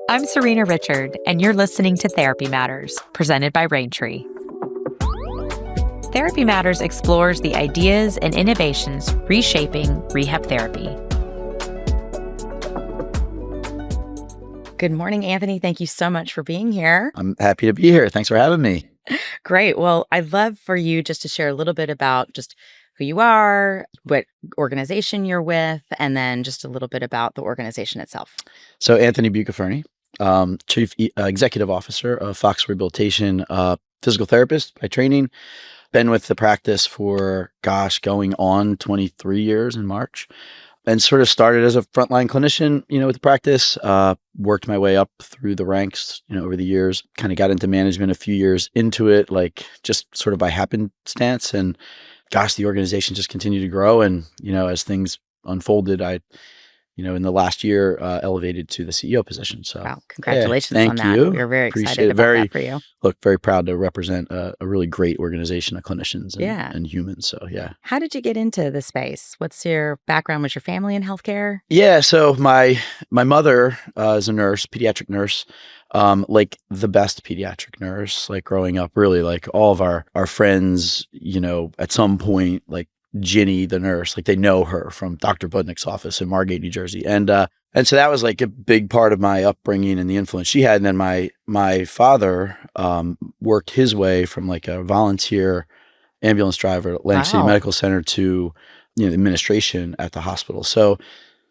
I'm Serena Richard, and you're listening to Therapy Matters, presented by Braintree. Therapy Matters explores the ideas and innovations reshaping rehab therapy. Good morning, Anthony. Thank you so much for being here. I'm happy to be here. Thanks for having me. Great. Well, I'd love for you just to share a little bit about just who you are, what organization you're with, and then just a little bit about the organization itself. So Anthony Buccafurni, Chief Executive Officer of FOX Rehabilitation, physical therapist by training. Been with the practice for, going on 23 years in March. And sort of started as a frontline clinician, with the practice, worked my way up through the ranks, over the years, kind of got into management a few years into it, like just sort of by happenstance. And the organization just continued to grow. And, as things unfolded, I, in the last year, elevated to the CEO position. So wow, congratulations on that. You. We're very Appreciate excited it. about that for you. Look, very proud to represent a really great organization of clinicians and humans. So, yeah. How did you get into the space? What's your background? Was your family in healthcare? Yeah. So my mother is a nurse, pediatric nurse, like the best pediatric nurse, like growing up, really like all of our friends, at some point, like Ginny, the nurse, like they know her from Dr. Budnick's office in Margate, New Jersey. And so that was like a big part of my upbringing and the influence she had. And then my father worked his way from like a volunteer ambulance driver at Atlantic City Medical Center to, administration at the hospital. So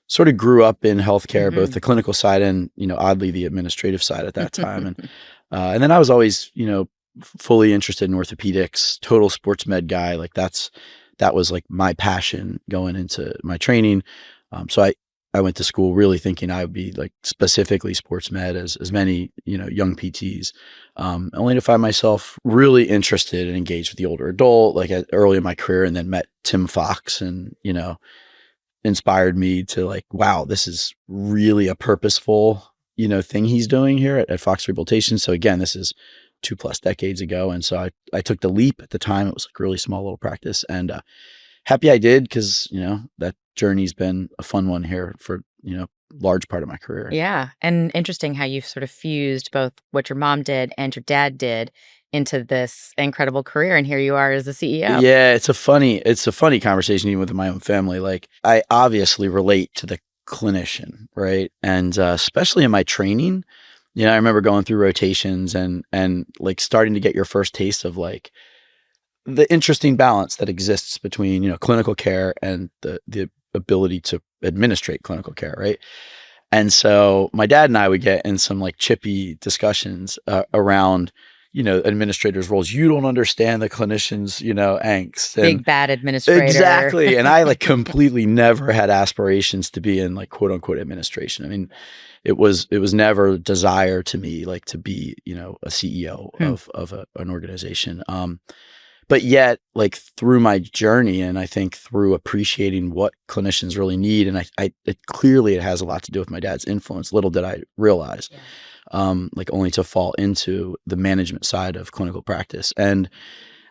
sort of grew up in healthcare, both the clinical side and, oddly the administrative side at that time. And then I was always, fully interested in orthopedics, total sports med guy. Like that was like my passion going into my training. So I went to school really thinking I would be like specifically sports med as many, young PTs, only to find myself really interested and engaged with the older adult, like early in my career, and then met Tim Fox and, inspired me to like, wow, this is really a purposeful, thing he's doing here at FOX Rehabilitation. So again, this is 2+ decades ago. And so I took the leap. At the time. It was like a really small little practice, and happy I did, because, that journey's been a fun one here for, large part of my career. Yeah. And interesting how you've sort of fused both what your mom did and your dad did into this incredible career. And here you are as the CEO. Yeah. It's a funny conversation even with my own family. Like I obviously relate to the clinician, right? And especially in my training, I remember going through rotations and like starting to get your first taste of like the interesting balance that exists between, clinical care and the ability to administrate clinical care, right? And so my dad and I would get in some like chippy discussions around, administrators' roles. You don't understand the clinician's, angst. And big bad administrator. Exactly. And I like completely never had aspirations to be in like quote unquote administration. I mean, it was never a desire to me like to be, a CEO of an organization. But yet, like through my journey, and I think through appreciating what clinicians really need, and it clearly has a lot to do with my dad's influence. Little did I realize, like only to fall into the management side of clinical practice. And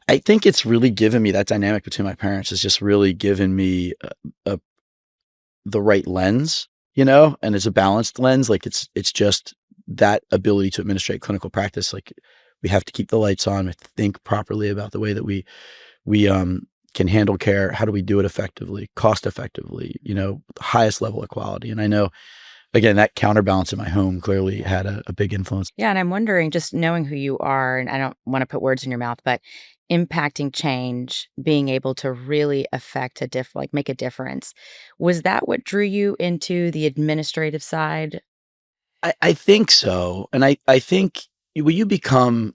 I think it's really given me that dynamic between my parents has just really given me the right lens, and it's a balanced lens. Like it's just that ability to administrate clinical practice. Like we have to keep the lights on. We have to think properly about the way that we can handle care. How do we do it effectively, cost effectively, the highest level of quality. And I know, again, that counterbalance in my home clearly had a big influence. Yeah. And I'm wondering, just knowing who you are, and I don't want to put words in your mouth, but impacting change, being able to really affect make a difference. Was that what drew you into the administrative side? I think so. And I think when you become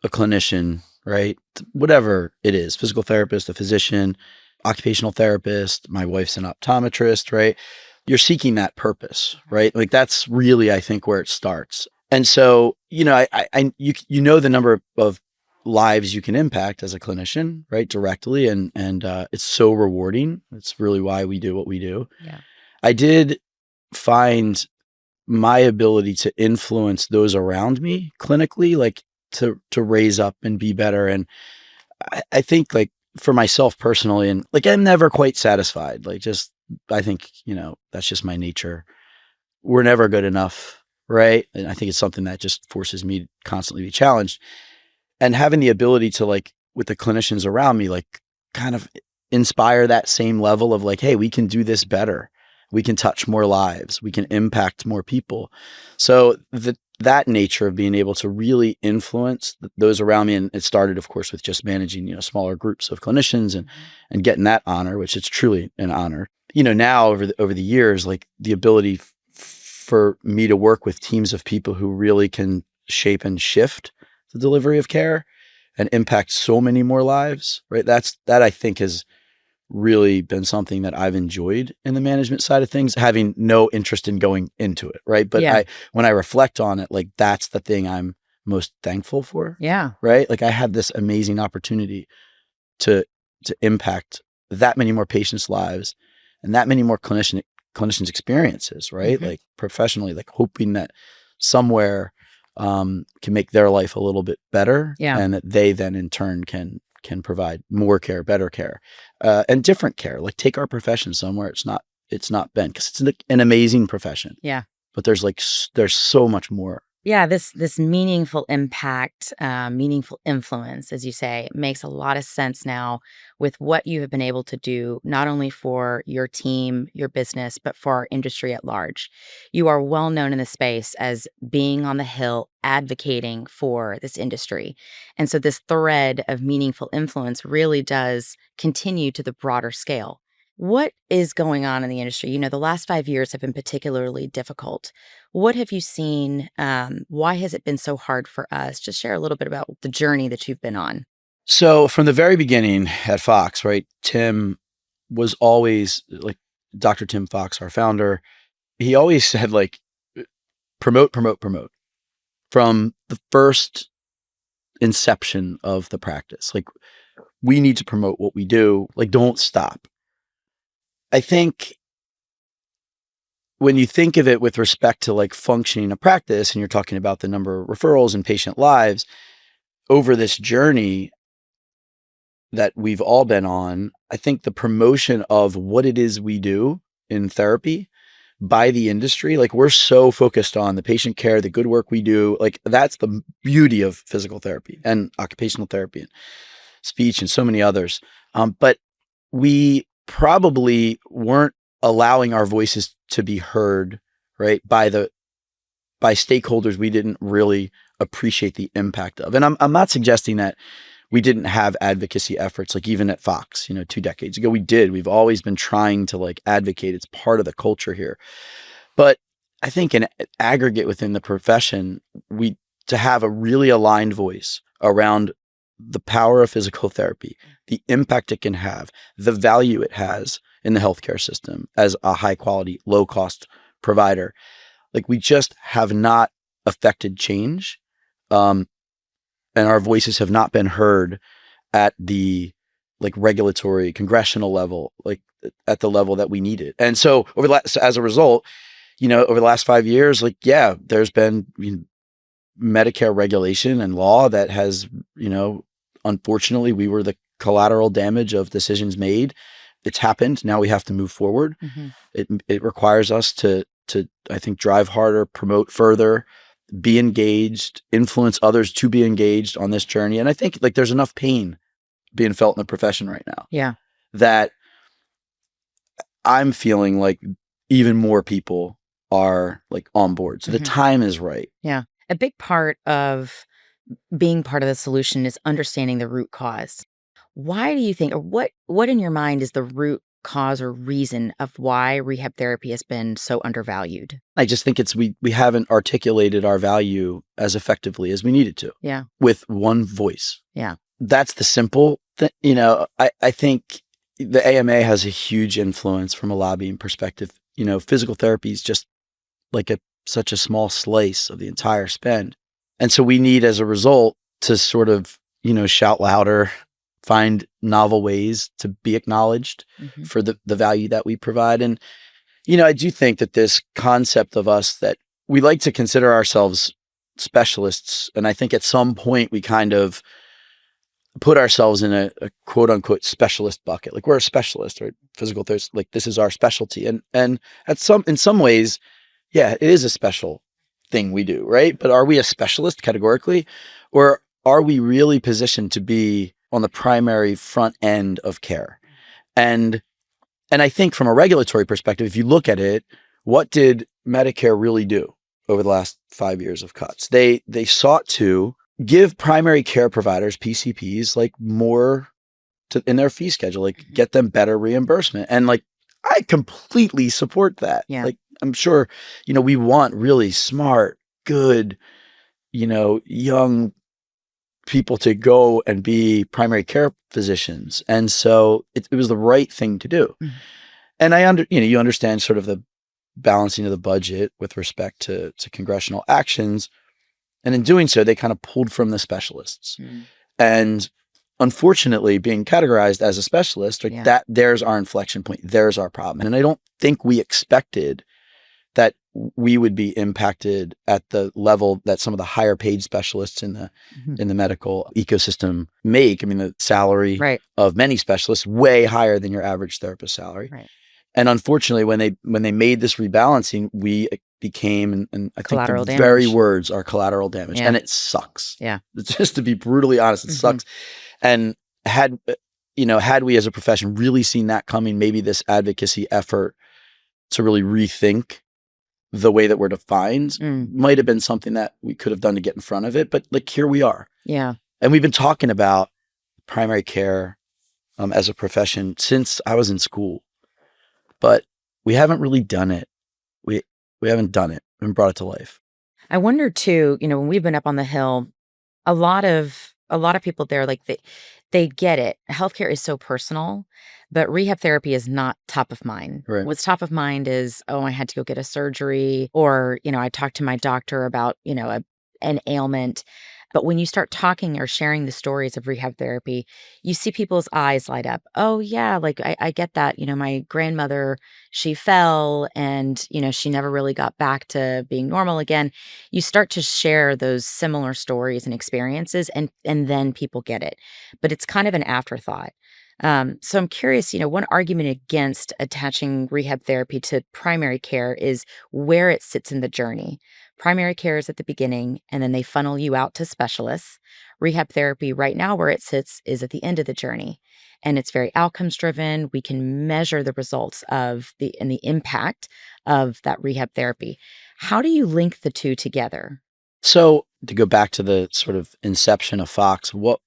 a clinician, right, whatever it is, physical therapist, a physician, occupational therapist, my wife's an optometrist, right? You're seeking that purpose, right? Like that's really, I think, where it starts. And so, you know the number of lives you can impact as a clinician, right? Directly. And it's so rewarding. It's really why we do what we do. Yeah. I did find my ability to influence those around me clinically, like to raise up and be better. And I think like for myself personally, and like I'm never quite satisfied, like just I think, that's just my nature. We're never good enough, right? And I think it's something that just forces me to constantly be challenged. And having the ability to, like, with the clinicians around me, like, kind of inspire that same level of like, hey, we can do this better. We can touch more lives. We can impact more people. So that nature of being able to really influence those around me, and it started, of course, with just managing, smaller groups of clinicians and getting that honor, which it's truly an honor. Now over the years, like the ability for me to work with teams of people who really can shape and shift the delivery of care and impact so many more lives, right? That I think has really been something that I've enjoyed in the management side of things, having no interest in going into it, right? But Yeah. when I reflect on it, like that's the thing I'm most thankful for, Yeah. right? Like I had this amazing opportunity to impact that many more patients' lives and that many more clinicians' experiences, right? Mhm. Like professionally, like hoping that somewhere can make their life a little bit better, Yeah. and that they then in turn can provide more care, better care, and different care. Like take our profession somewhere it's not been, because it's an amazing profession, Yeah. but there's so much more. Yeah, this meaningful impact, meaningful influence, as you say, makes a lot of sense now with what you have been able to do, not only for your team, your business, but for our industry at large. You are well known in the space as being on the Hill, advocating for this industry. And so this thread of meaningful influence really does continue to the broader scale. What is going on in the industry? The last 5 years have been particularly difficult. What have you seen? Why has it been so hard for us? Just share a little bit about the journey that you've been on. So from the very beginning at Fox, right, Tim was always like, Dr. Tim Fox, our founder, he always said like, promote, promote, promote from the first inception of the practice. Like, we need to promote what we do. Like, don't stop. I think when you think of it with respect to like functioning a practice, and you're talking about the number of referrals and patient lives over this journey that we've all been on, I think the promotion of what it is we do in therapy by the industry, like we're so focused on the patient care, the good work we do, like that's the beauty of physical therapy and occupational therapy and speech and so many others. But we probably weren't allowing our voices to be heard, right, by stakeholders we didn't really appreciate the impact of. And I'm not suggesting that we didn't have advocacy efforts, like even at Fox, 2 decades ago, we did. We've always been trying to like advocate. It's part of the culture here. But I think in aggregate within the profession, to have a really aligned voice around the power of physical therapy, the impact it can have, the value it has in the healthcare system as a high quality, low cost provider. Like we just have not affected change. And our voices have not been heard at the like regulatory congressional level, like at the level that we needed. And so as a result, over the last 5 years, like, yeah, there's been Medicare regulation and law that has, unfortunately, we were the collateral damage of decisions made. It's happened. Now we have to move forward. Hmm. It requires us to I think drive harder, promote further, be engaged, influence others to be engaged on this journey. And I think like there's enough pain being felt in the profession right now Yeah. that I'm feeling like even more people are like on board. So the Hmm. time is right. Yeah. A big part of being part of the solution is understanding the root cause. Why do you think, or what in your mind is the root cause or reason of why rehab therapy has been so undervalued? I just think it's we haven't articulated our value as effectively as we needed to Yeah. with one voice. Yeah. That's the simple thing. I think the AMA has a huge influence from a lobbying perspective. Physical therapy is just like such a small slice of the entire spend. And so we need, as a result, to sort of, shout louder, find novel ways to be acknowledged Hmm. for the value that we provide. And, I do think that this concept of us, that we like to consider ourselves specialists. And I think at some point we kind of put ourselves in a quote unquote specialist bucket. Like we're a specialist, or physical therapist, like this is our specialty. And in some ways, yeah, it is a special thing we do, right? But are we a specialist categorically, or are we really positioned to be on the primary front end of care? And I think from a regulatory perspective, if you look at it, what did Medicare really do over the last 5 years of cuts? They sought to give primary care providers, PCPs, like more in their fee schedule, like get them better reimbursement. And like, I completely support that. Yeah. Like, I'm sure, we want really smart, good, young people to go and be primary care physicians. And so it was the right thing to do. Mm-hmm. And you understand sort of the balancing of the budget with respect to congressional actions. And in doing so, they kind of pulled from the specialists. Mm. And unfortunately, being categorized as a specialist, like there's our inflection point. There's our problem. And I don't think we expected that we would be impacted at the level that some of the higher paid specialists in the medical ecosystem make. I mean, the salary of many specialists way higher than your average therapist salary. Right. And unfortunately, when they made this rebalancing, we became, and I think the very words are collateral damage, and it sucks. Yeah, just to be brutally honest, it sucks. And had we as a profession really seen that coming, maybe this advocacy effort to really rethink the way that we're defined might have been something that we could have done to get in front of it. But like, here we are. Yeah, and we've been talking about primary care as a profession since I was in school. But we haven't really done it. We haven't done it and brought it to life. I wonder too, when we've been up on the Hill, a lot of people there, like they get it. Healthcare is so personal, but rehab therapy is not top of mind. Right. What's top of mind is, oh, I had to go get a surgery, or, I talked to my doctor about, an ailment. But when you start talking or sharing the stories of rehab therapy, you see people's eyes light up. Oh, yeah, like I get that. My grandmother, she fell and, she never really got back to being normal again. You start to share those similar stories and experiences, and then people get it. But it's kind of an afterthought. So I'm curious, one argument against attaching rehab therapy to primary care is where it sits in the journey. Primary care is at the beginning, and then they funnel you out to specialists. Rehab therapy right now, where it sits, is at the end of the journey. And it's very outcomes driven. We can measure the results of the impact of that rehab therapy. How do you link the two together? So to go back to the sort of inception of Fox, what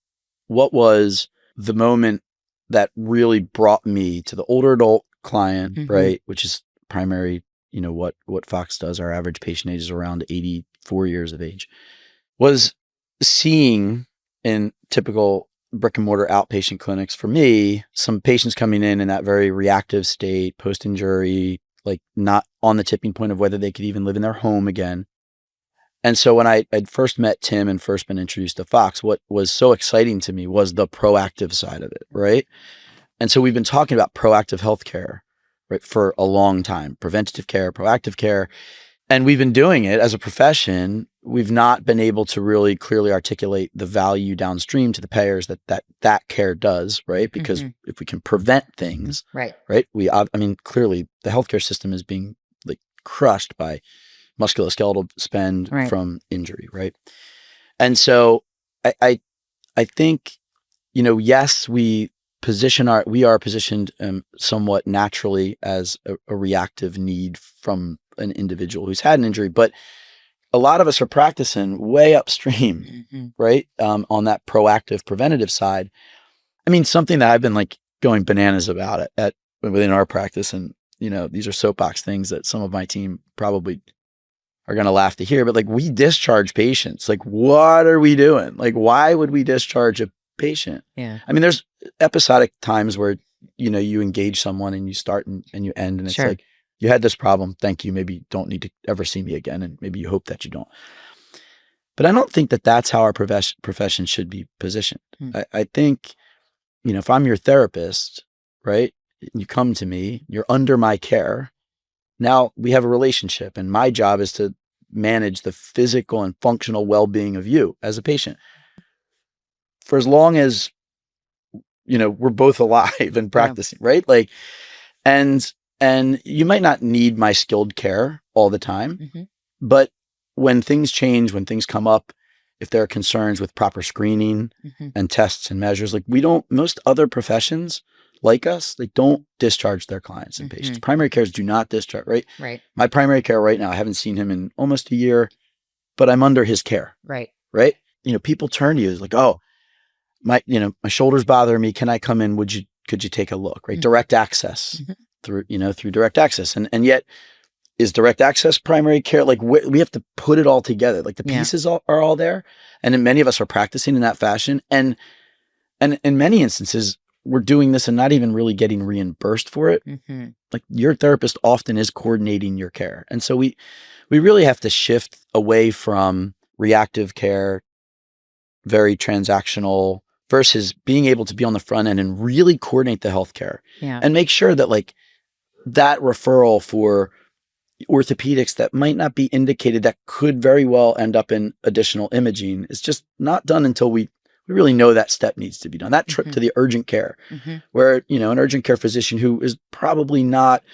was the moment that really brought me to the older adult client, right? Which is primary, what Fox does. Our average patient age is around 84 years of age. Was seeing in typical brick and mortar outpatient clinics, for me, some patients coming in that very reactive state, post-injury, like not on the tipping point of whether they could even live in their home again. And so when I'd first met Tim and first been introduced to Fox, what was so exciting to me was the proactive side of it, right? And so we've been talking about proactive healthcare, right, for a long time. Preventative care, proactive care. And we've been doing it as a profession. We've not been able to really clearly articulate the value downstream to the payers that care does, right? Because if we can prevent things, right? Clearly the healthcare system is being like crushed by musculoskeletal spend from injury, right? And so I think, yes, we are positioned somewhat naturally as a reactive need from an individual who's had an injury, but a lot of us are practicing way upstream, right? On that proactive preventative side. I mean, something that I've been like going bananas about at within our practice, and these are soapbox things that some of my team probably are going to laugh to hear, but like, we discharge patients. Like, what are we doing? Like, why would we discharge a patient? Yeah. I mean, there's episodic times where, you engage someone and you start and you end, and it's like, you had this problem. Thank you. Maybe you don't need to ever see me again. And maybe you hope that you don't. But I don't think that that's how our profession should be positioned. I think, if I'm your therapist, right, you come to me, you're under my care. Now we have a relationship, and my job is to manage the physical and functional well-being of you as a patient. For as long as we're both alive and Yeah. practicing, right? Like, and you might not need my skilled care all the time, but when things change, when things come up, if there are concerns with proper screening and tests and measures, like most other professions like us, they don't discharge their clients and patients. Primary cares do not discharge, right? Right. My primary care right now, I haven't seen him in almost a year, but I'm under his care. Right. Right. People turn to you like, oh, my shoulders bother me. Can I come in? Could you take a look? Right. Direct access through direct access. And yet, is direct access primary care? Like we have to put it all together. Like the pieces are all there. And then many of us are practicing in that fashion. And in many instances, we're doing this and not even really getting reimbursed for it. Like your therapist often is coordinating your care. And so we really have to shift away from reactive care, very transactional, versus being able to be on the front end and really coordinate the healthcare and make sure that like that referral for orthopedics that might not be indicated, that could very well end up in additional imaging, is just not done until we really know that step needs to be done. That trip to the urgent care, where, an urgent care physician who is probably not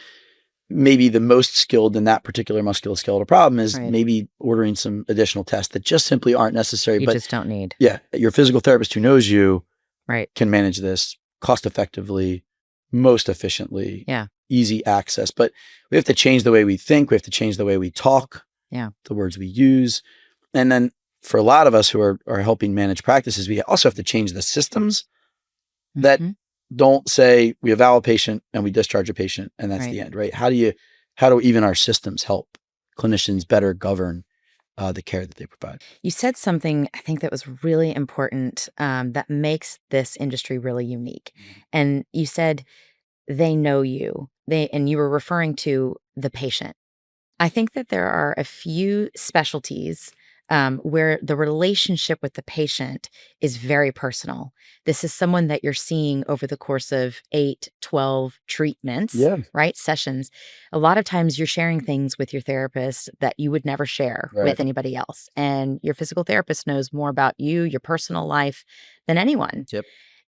maybe the most skilled in that particular musculoskeletal problem is maybe ordering some additional tests that just simply aren't necessary. You but just don't need. Yeah. Your physical therapist who knows you Right. can manage this cost effectively, most efficiently, easy access. But we have to change the way we think. We have to change the way we talk, the words we use. And then for a lot of us who are helping manage practices, we also have to change the systems that don't say we eval a patient and we discharge a patient and that's the end, right? How do even our systems help clinicians better govern the care that they provide? You said something I think that was really important, that makes this industry really unique. And you said they know you. And you were referring to the patient. I think that there are a few specialties where the relationship with the patient is very personal. This is someone that you're seeing over the course of 8, 12 treatments, right? Sessions. A lot of times you're sharing things with your therapist that you would never share with anybody else. And your physical therapist knows more about you, your personal life, than anyone.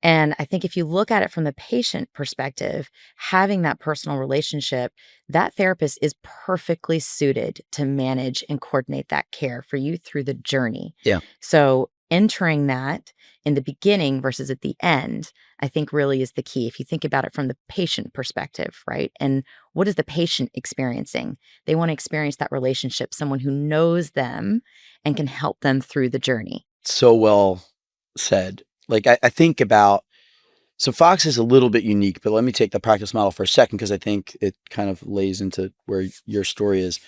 And I think if you look at it from the patient perspective, having that personal relationship, that therapist is perfectly suited to manage and coordinate that care for you through the journey. So entering that in the beginning versus at the end, I think really is the key. If you think about it from the patient perspective, right? And what is the patient experiencing? They want to experience that relationship, someone who knows them and can help them through the journey. So well said. Like I think about, so Fox is a little bit unique, but let me take the practice model for a second because I think it kind of lays into where your story is.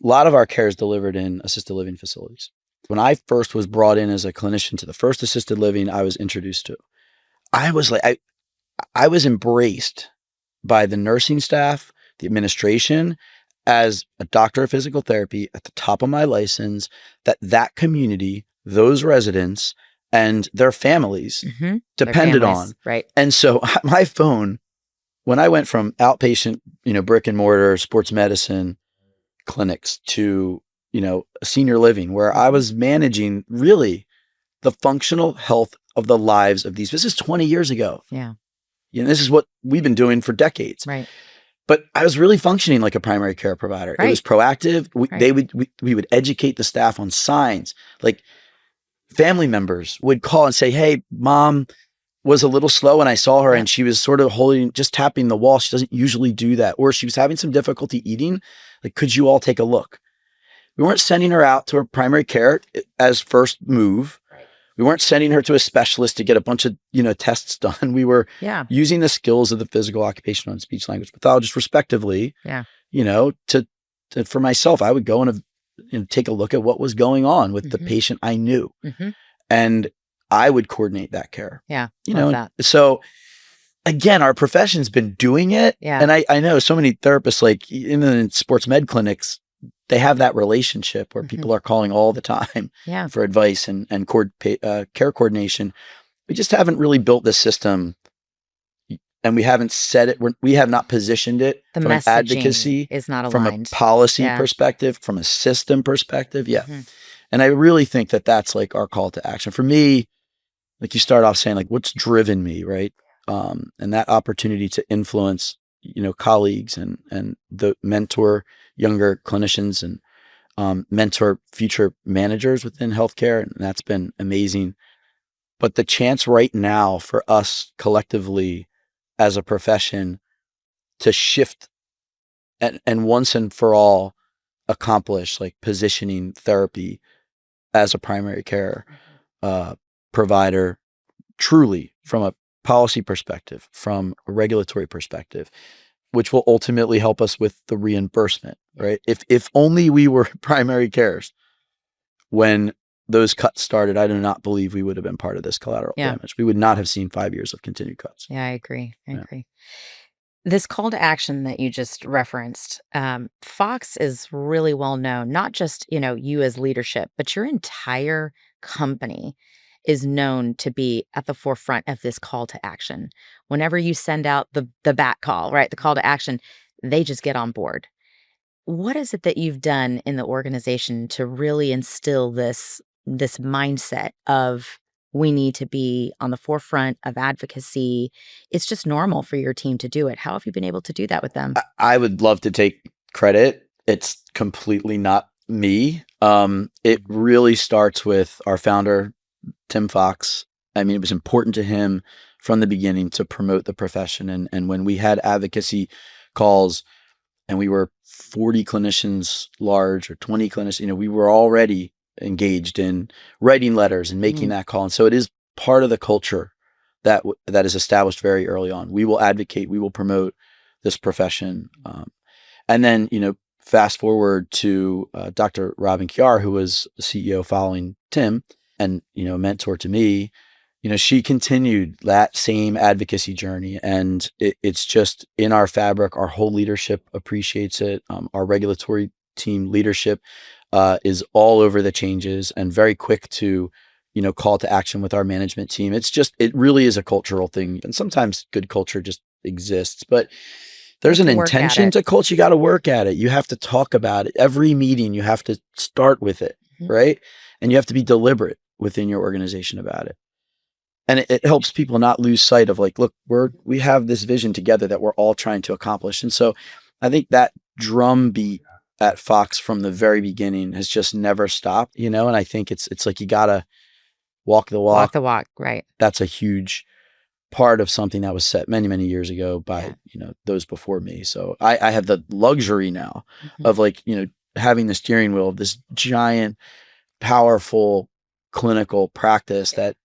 A lot of our care is delivered in assisted living facilities. When I first was brought in as a clinician to the first assisted living I was introduced to, I was like, I was embraced by the nursing staff, the administration, as a doctor of physical therapy at the top of my license, that community, those residents, and their families depended on. And so my phone, when I went from outpatient, brick and mortar sports medicine clinics to, senior living, where I was managing really the functional health of the lives of these. This is 20 years ago. This is what we've been doing for decades. But I was really functioning like a primary care provider. It was proactive. We would educate the staff on signs. Like, family members would call and say, hey, mom was a little slow and I saw her and she was sort of just tapping the wall. She doesn't usually do that. Or she was having some difficulty eating. Like, could you all take a look? We weren't sending her out to her primary care as first move. We weren't sending her to a specialist to get a bunch of, tests done. We were using the skills of the physical, occupational, and speech language pathologist respectively, for myself, I would go and take a look at what was going on with the patient I knew. And I would coordinate that care. So again, our profession's been doing it. And I know so many therapists, like even in sports med clinics, they have that relationship where people are calling all the time for advice and care coordination. We just haven't really built this system, and we haven't said it. We have not positioned it The from an messaging advocacy, is not from a aligned. policy perspective, from a system perspective. And I really think that that's like our call to action. For me, like you start off saying, like, what's driven me, right? and that opportunity to influence, colleagues and the mentor younger clinicians and mentor future managers within healthcare. And that's been amazing. But the chance right now for us collectively as a profession to shift and once and for all accomplish like positioning therapy as a primary care provider, truly from a policy perspective, from a regulatory perspective, which will ultimately help us with the reimbursement, right? If only we were primary cares when those cuts started, I do not believe we would have been part of this collateral damage. We would not have seen 5 years of continued cuts. Yeah, I agree. I agree. This call to action that you just referenced, Fox is really well known, not just, you as leadership, but your entire company is known to be at the forefront of this call to action. Whenever you send out the bat call, right, the call to action, they just get on board. What is it that you've done in the organization to really instill this mindset of we need to be on the forefront of advocacy? It's just normal for your team to do it. How have you been able to do that with them? I would love to take credit. It's completely not me. It really starts with our founder, Tim Fox. I mean, it was important to him from the beginning to promote the profession. And when we had advocacy calls and we were 40 clinicians large or 20 clinicians, we were already engaged in writing letters and making that call. And so it is part of the culture that is established very early on. We will advocate, we will promote this profession. And then, fast forward to Dr. Robin Kiar, who was the CEO following Tim and, a mentor to me. She continued that same advocacy journey, and it's just in our fabric. Our whole leadership appreciates it. Our regulatory team leadership is all over the changes and very quick to, call to action with our management team. It really is a cultural thing. And sometimes good culture just exists, but there's an intention to culture. You got to work at it. You have to talk about it. Every meeting, you have to start with it, right? And you have to be deliberate within your organization about it. And it helps people not lose sight of like, look, we have this vision together that we're all trying to accomplish. And so I think that drumbeat at Fox from the very beginning has just never stopped, and I think it's like you gotta walk the walk. Walk the walk, right. That's a huge part of something that was set many, many years ago by, those before me. So I have the luxury now of like, having the steering wheel of this giant, powerful clinical practice that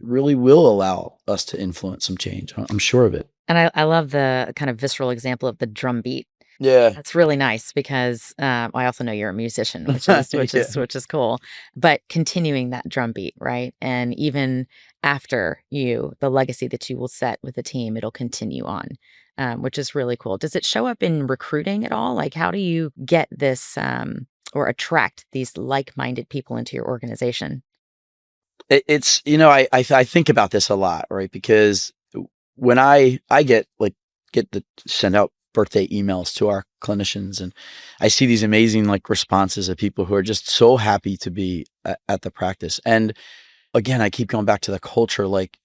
really will allow us to influence some change. I'm sure of it. And I love the kind of visceral example of the drum beat. Yeah. That's really nice because I also know you're a musician, which is cool. But continuing that drum beat, right? And even after the legacy that you will set with the team, it'll continue on, which is really cool. Does it show up in recruiting at all? Like, how do you get this or attract these like-minded people into your organization? It's, I think about this a lot, right? Because when I get to send out birthday emails to our clinicians, and I see these amazing like responses of people who are just so happy to be at the practice. And again, I keep going back to the culture. Like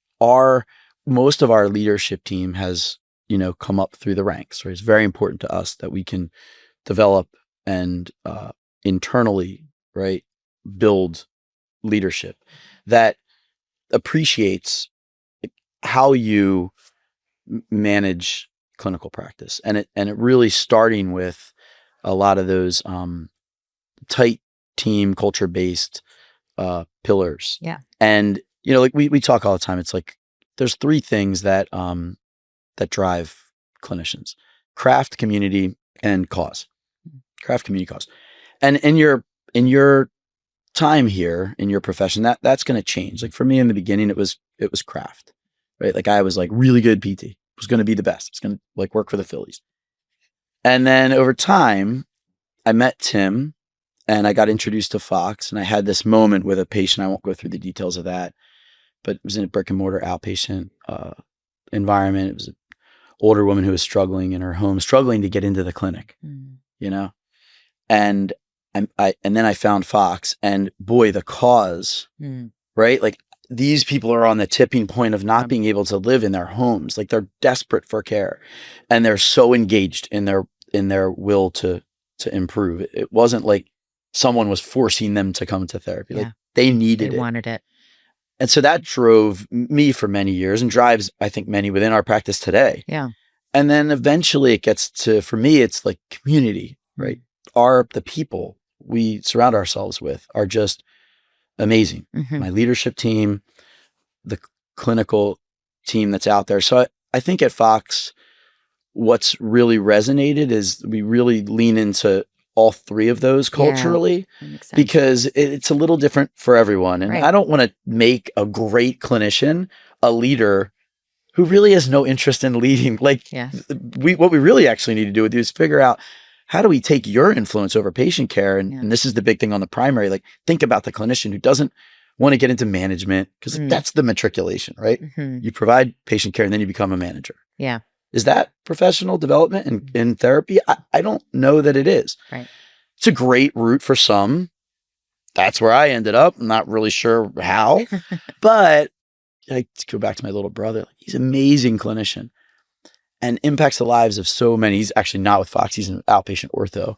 most of our leadership team has, come up through the ranks, right? It's very important to us that we can develop and internally, right, build leadership that appreciates how you manage clinical practice, and it really starting with a lot of those tight team culture based pillars. Yeah. And like we talk all the time. It's like there's 3 things that drive clinicians: craft, community, and cause. Craft, community, cause. And in your time here in your profession, that's going to change. Like for me in the beginning, it was craft, right? Like I was like really good PT. Was going to be the best. It's going to like work for the Phillies. And then over time, I met Tim and I got introduced to Fox, and I had this moment with a patient. I won't go through the details of that, but it was in a brick and mortar outpatient environment. It was an older woman who was struggling in her home, struggling to get into the clinic, and then I found Fox, and boy, the cause, right? Like these people are on the tipping point of not Um, being able to live in their homes. Like they're desperate for care and they're so engaged in their will to improve. It wasn't like someone was forcing them to come to therapy. Like yeah, they they needed it. wanted it. And so that drove me for many years and drives, I think, many within our practice today. Yeah. And then eventually it gets to, for me, it's like community, right? The people we surround ourselves with are just amazing. Mm-hmm. My leadership team, the clinical team that's out there. So I think at Fox, what's really resonated is we really lean into all three of those Yeah, culturally that makes sense. because it's a little different for everyone. And Right. I don't want to make a great clinician a leader who really has no interest in leading. Like Yeah. what we really actually need to do is figure out how do we take your influence over patient care? And, Yeah. and this is the big thing on the primary, like think about the clinician who doesn't want to get into management because that's the matriculation, right? Mm-hmm. You provide patient care and then you become a manager. Yeah. Is that professional development in therapy? I don't know that it is. Right. It's a great route for some. That's where I ended up. I'm not really sure how, but I go back to my little brother. He's an amazing clinician and impacts the lives of so many. He's actually not with Fox. He's an outpatient ortho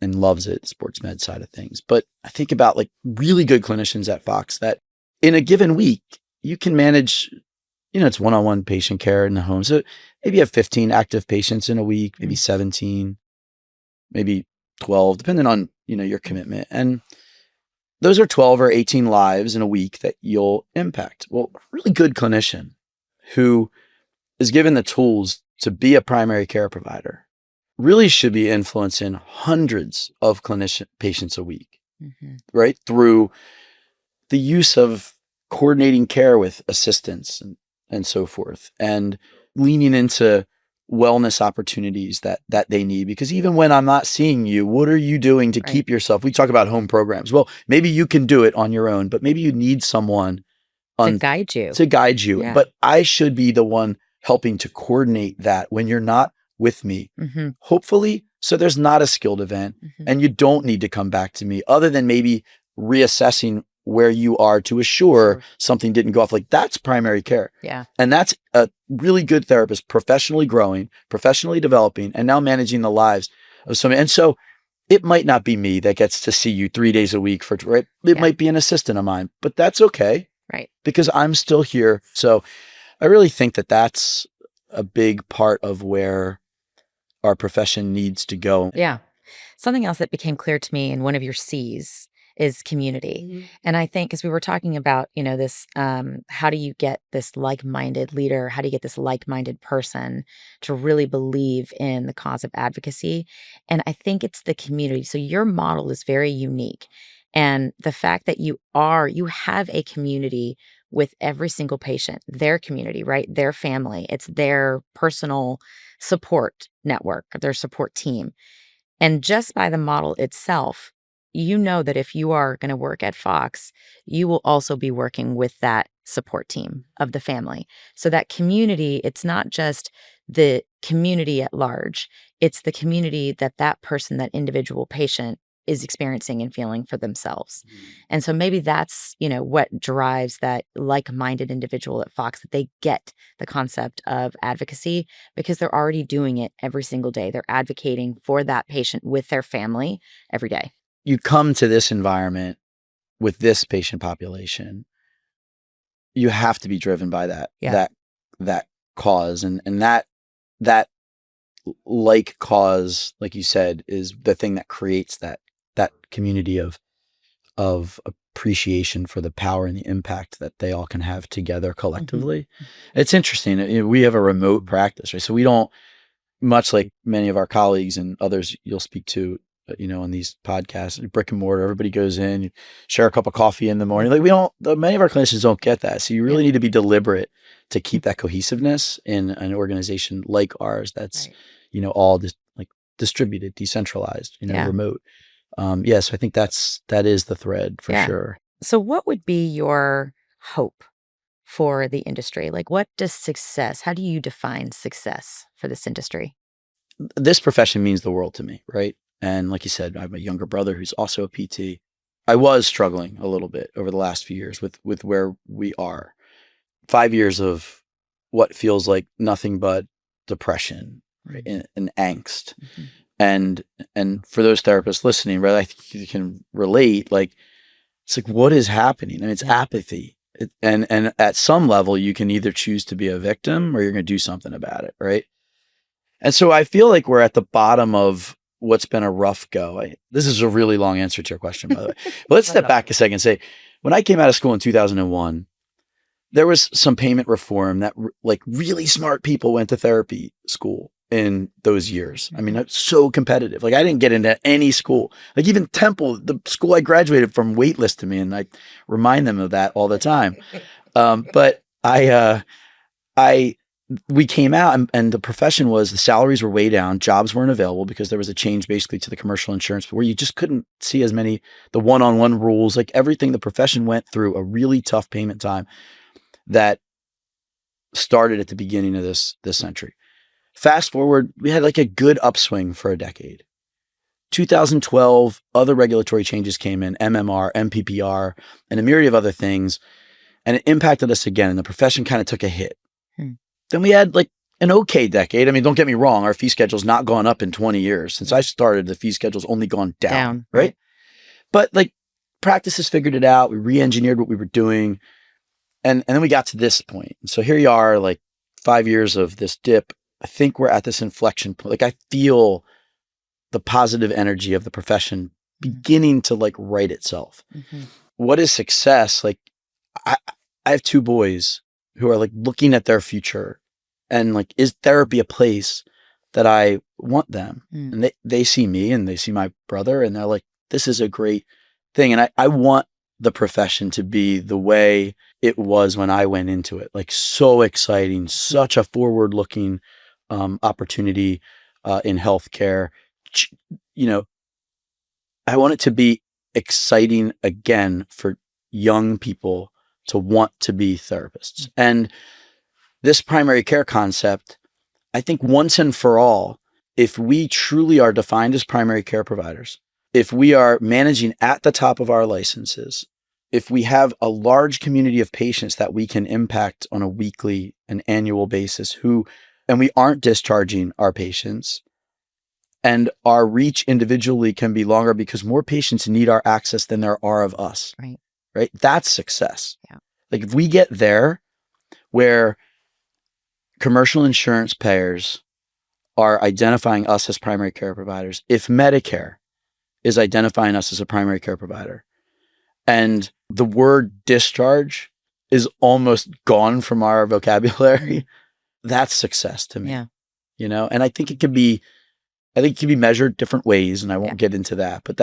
and loves it, sports med side of things. But I think about like really good clinicians at Fox that in a given week, you can manage, it's one-on-one patient care in the home. So maybe you have 15 active patients in a week, maybe 17, maybe 12, depending on, your commitment. And those are 12 or 18 lives in a week that you'll impact. Well, a really good clinician who is given the tools to be a primary care provider really should be influencing hundreds of patients a week, right? Through the use of coordinating care with assistants and so forth, and leaning into wellness opportunities that they need. Because even when I'm not seeing you, what are you doing to keep yourself? We talk about home programs. Well, maybe you can do it on your own, but maybe you need someone to guide you. Yeah. But I should be the one helping to coordinate that when you're not with me. Hopefully, so there's not a skilled event and you don't need to come back to me other than maybe reassessing where you are to assure something didn't go off. Like that's primary care. Yeah. And that's a really good therapist, professionally growing, professionally developing, and now managing the lives of somebody. And so it might not be me that gets to see you 3 days a week right? It might be an assistant of mine, but that's okay. Right. Because I'm still here. So I really think that that's a big part of where our profession needs to go. Yeah. Something else that became clear to me in one of your C's is community. And I think as we were talking about, this, how do you get this like-minded leader? How do you get this like-minded person to really believe in the cause of advocacy? And I think it's the community. So your model is very unique. And the fact that you have a community with every single patient, their community, right? Their family, it's their personal support network, their support team. And just by the model itself, you know that if you are going to work at Fox, you will also be working with that support team of the family. So that community, it's not just the community at large, it's the community that person, that individual patient is experiencing and feeling for themselves. And so maybe that's, what drives that like-minded individual at Fox, that they get the concept of advocacy because they're already doing it every single day. They're advocating for that patient with their family every day. You come to this environment with this patient population, you have to be driven by that cause. And that like cause, like you said, is the thing that creates that community of appreciation for the power and the impact that they all can have together collectively. It's interesting. We have a remote practice, right? So we don't, much like many of our colleagues and others you'll speak to, on these podcasts, brick and mortar, everybody goes in, you share a cup of coffee in the morning. Like many of our clinicians don't get that. So you really need to be deliberate to keep that cohesiveness in an organization like ours that's, all distributed, decentralized, remote. So I think that is the thread for sure. So what would be your hope for the industry? Like how do you define success for this industry? This profession means the world to me, right? And like you said, I have a younger brother who's also a PT. I was struggling a little bit over the last few years with where we are. 5 years of what feels like nothing but depression, right? And angst. Mm-hmm. And for those therapists listening, right, I think you can relate. Like, it's like, what is happening? I mean, it's apathy. And at some level, you can either choose to be a victim or you're going to do something about it, right? And so I feel like we're at the bottom of what's been a rough go. This is a really long answer to your question, by the way. But let's step back a second and say, when I came out of school in 2001, there was some payment reform that like really smart people went to therapy school in those years. I mean, it's so competitive. Like, I didn't get into any school. Like, even Temple, the school I graduated from, waitlisted me, and I remind them of that all the time. But we came out, and the profession was, the salaries were way down, jobs weren't available because there was a change basically to the commercial insurance where you just couldn't see as many, the one-on-one rules, like everything. The profession went through a really tough payment time that started at the beginning of this century. Fast forward, we had like a good upswing for a decade. 2012, other regulatory changes came in, MMR, MPPR, and a myriad of other things, and it impacted us again, and the profession kind of took a hit. Then we had like an okay decade. I mean, don't get me wrong, our fee schedule's not gone up in 20 years. Since I started, the fee schedule's only gone down, right? But like, practices figured it out. We re-engineered what we were doing. And then we got to this point. So here you are, like 5 years of this dip. I think we're at this inflection point. Like, I feel the positive energy of the profession beginning to like right itself. What is success? Like, I have 2 boys who are like looking at their future and like, is therapy a place that I want them? And they see me and they see my brother and they're like, this is a great thing. And I want the profession to be the way it was when I went into it. Like, so exciting, such a forward-looking opportunity in healthcare. You know, I want it to be exciting again for young people to want to be therapists. And this primary care concept, I think once and for all, if we truly are defined as primary care providers, if we are managing at the top of our licenses, if we have a large community of patients that we can impact on a weekly and annual basis and we aren't discharging our patients, and our reach individually can be longer because more patients need our access than there are of us. Right? That's success. Like, if we get there where commercial insurance payers are identifying us as primary care providers, if Medicare is identifying us as a primary care provider, and the word discharge is almost gone from our vocabulary, that's success to me. You know, and I think it can be measured different ways, and I won't get into that, but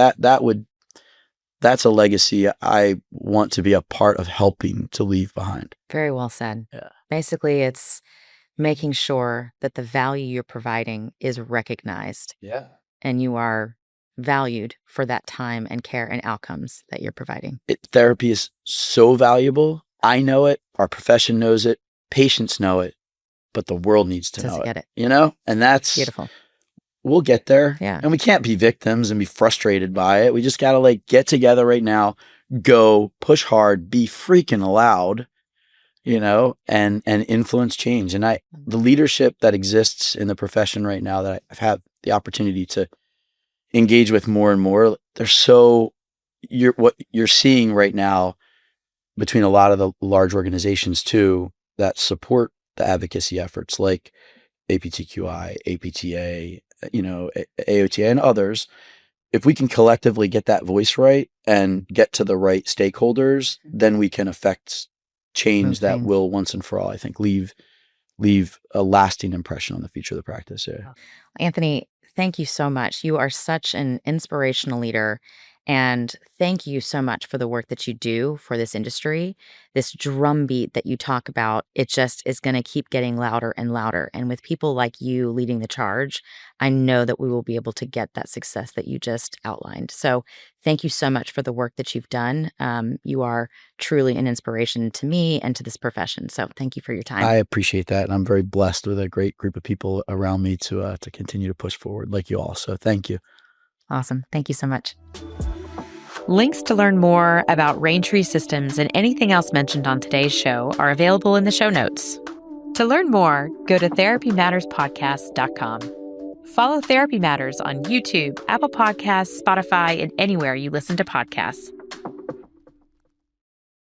that's a legacy I want to be a part of helping to leave behind. Very well said. Basically, it's making sure that the value you're providing is recognized. And you are valued for that time and care and outcomes that you're providing. Therapy is so valuable. I know it. Our profession knows it. Patients know it. But the world needs to know it. You know? And that's beautiful. We'll get there. And we can't be victims and be frustrated by it. We just got to like get together right now, go push hard, be freaking loud, you know, and influence change. And the leadership that exists in the profession right now that I've had the opportunity to engage with more and more, what you're seeing right now between a lot of the large organizations too that support the advocacy efforts like APTQI, APTA, you know, AOTA and others. If we can collectively get that voice right and get to the right stakeholders, then we can affect change that will once and for all, I think, leave a lasting impression on the future of the practice. Anthony, thank you so much. You are such an inspirational leader. And thank you so much for the work that you do for this industry. This drumbeat that you talk about, it just is going to keep getting louder and louder. And with people like you leading the charge, I know that we will be able to get that success that you just outlined. So thank you so much for the work that you've done. You are truly an inspiration to me and to this profession. So thank you for your time. I appreciate that. And I'm very blessed with a great group of people around me to continue to push forward like you all. So thank you. Awesome. Thank you so much. Links to learn more about Raintree Systems and anything else mentioned on today's show are available in the show notes. To learn more, go to therapymatterspodcast.com. Follow Therapy Matters on YouTube, Apple Podcasts, Spotify, and anywhere you listen to podcasts.